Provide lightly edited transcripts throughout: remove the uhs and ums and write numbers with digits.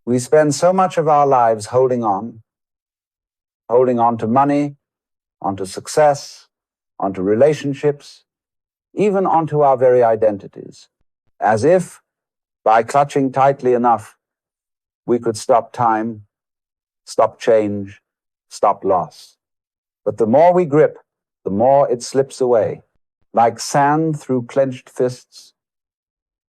We spend so much of our lives holding on to money, onto success, onto relationships, even onto our very identities, as if by clutching tightly enough, we could stop time, stop change, stop loss. But the more we grip, the more it slips away. Like sand through clenched fists,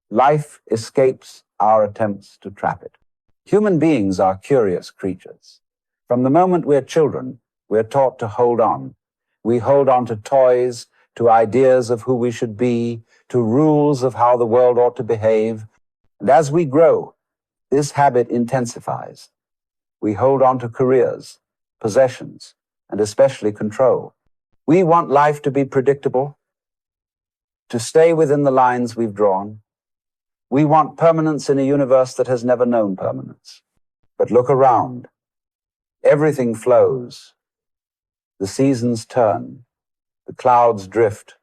life escapes our attempts to trap it. Human beings are curious creatures. From the moment we're children, we're taught to hold on. We hold on to toys, to ideas of who we should be, to rules of how the world ought to behave. And as we grow, this habit intensifies. We hold on to careers, possessions, and especially control. We want life to be predictable, to stay within the lines we've drawn. We want permanence in a universe that has never known permanence. But look around. Everything flows. The seasons turn. The clouds drift.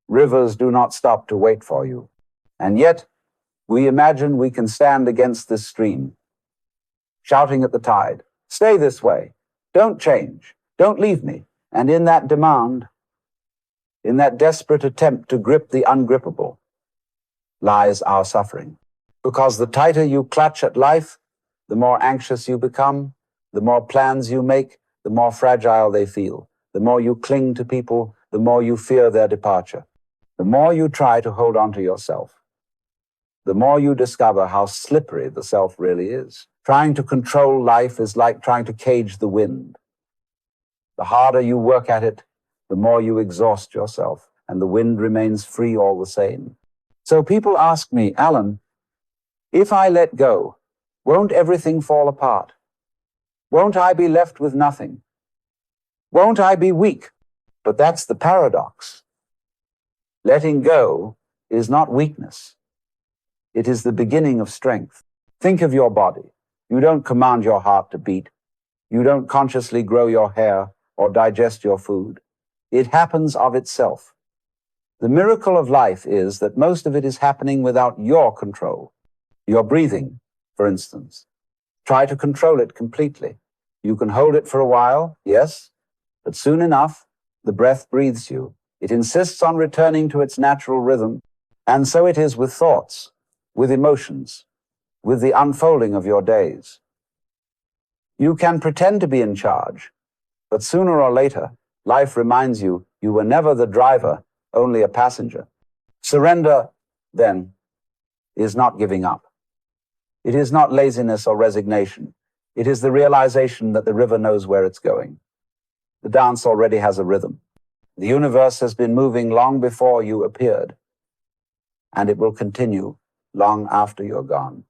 Rivers do not stop to wait for you. And yet, we imagine we can stand against this stream, shouting at the tide, "Stay this way. Don't change. Don't leave me." And in that demand, in that desperate attempt to grip the ungrippable, lies our suffering. Because the tighter you clutch at life, the more anxious you become, the more plans you make, the more fragile they feel. The more you cling to people, the more you fear their departure. The more you try to hold on to yourself, the more you discover how slippery the self really is. Trying to control life is like trying to cage the wind. The harder you work at it, the more you exhaust yourself, and the wind remains free all the same. So people ask me, "Alan, if I let go, won't everything fall apart? Won't I be left with nothing? Won't I be weak?" But that's the paradox. Letting go is not weakness. It is the beginning of strength. Think of your body. You don't command your heart to beat. You don't consciously grow your hair or digest your food. It happens of itself. The miracle of life is that most of it is happening without your control. Your breathing, for instance. Try to control it completely. You can hold it for a while, yes, but soon enough, the breath breathes you. It insists on returning to its natural rhythm, and so it is with thoughts, with emotions, with the unfolding of your days. You can pretend to be in charge, but sooner or later, life reminds you you were never the driver, only a passenger. Surrender, then, is not giving up. It is not laziness or resignation. It is the realization that the river knows where it's going. The dance already has a rhythm. The universe has been moving long before you appeared, and it will continue long after you're gone.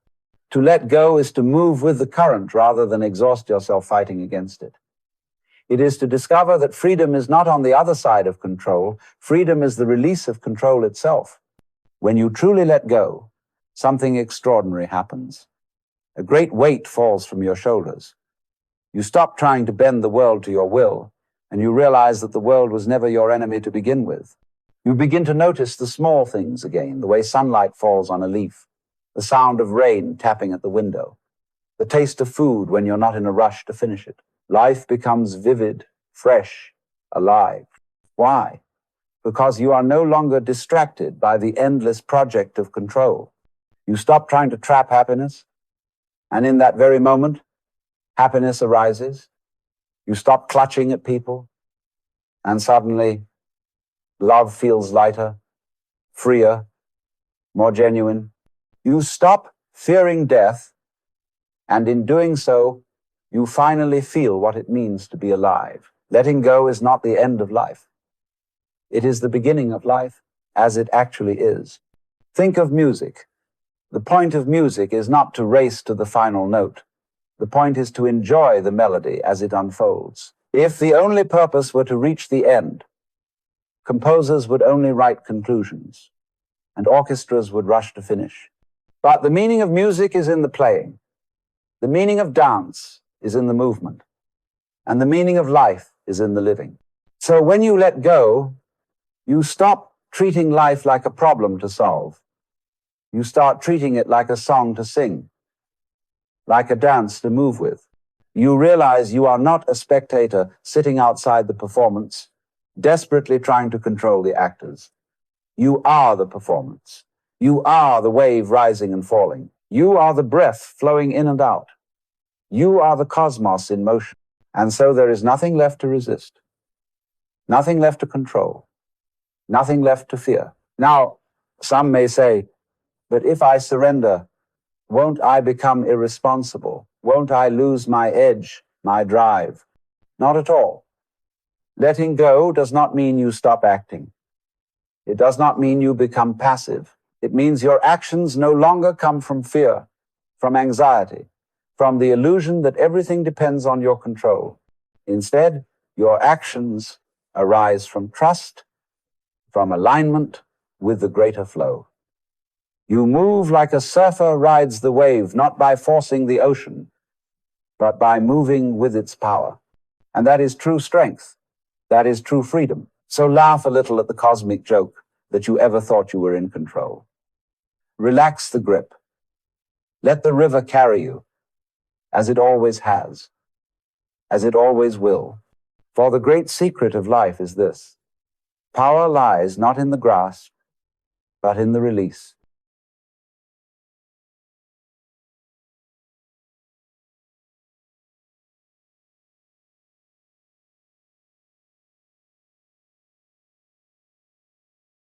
To let go is to move with the current rather than exhaust yourself fighting against it. It is to discover that freedom is not on the other side of control. Freedom is the release of control itself. When you truly let go, something extraordinary happens. A great weight falls from your shoulders. You stop trying to bend the world to your will, and you realize that the world was never your enemy to begin with. You begin to notice the small things again, the way sunlight falls on a leaf, the sound of rain tapping at the window, the taste of food when you're not in a rush to finish it. Life becomes vivid, fresh, alive. Why? Because you are no longer distracted by the endless project of control. You stop trying to trap happiness, and in that very moment, happiness arises. You stop clutching at people, and suddenly, love feels lighter, freer, more genuine. You stop fearing death, and in doing so, you finally feel what it means to be alive. Letting go is not the end of life. It is the beginning of life, as it actually is. Think of music. The point of music is not to race to the final note. The point is to enjoy the melody as it unfolds. If the only purpose were to reach the end, composers would only write conclusions, and orchestras would rush to finish. But the meaning of music is in the playing. The meaning of dance is in the movement. And the meaning of life is in the living. So when you let go, you stop treating life like a problem to solve. You start treating it like a song to sing. like a dance to move with. You realize you are not a spectator sitting outside the performance, desperately trying to control the actors. You are the performance. You are the wave rising and falling. You are the breath flowing in and out. You are the cosmos in motion. And so there is nothing left to resist, nothing left to control, nothing left to fear. Now, some may say, but if I surrender, won't I become irresponsible? Won't I lose my edge, my drive? Not at all. Letting go does not mean you stop acting. It does not mean you become passive. It means your actions no longer come from fear, from anxiety, from the illusion that everything depends on your control. Instead, your actions arise from trust, from alignment with the greater flow. You move like a surfer rides the wave, not by forcing the ocean, but by moving with its power. And that is true strength. That is true freedom. So laugh a little at the cosmic joke that you ever thought you were in control. Relax the grip. Let the river carry you, as it always has, as it always will. For the great secret of life is this: power lies not in the grasp, but in the release.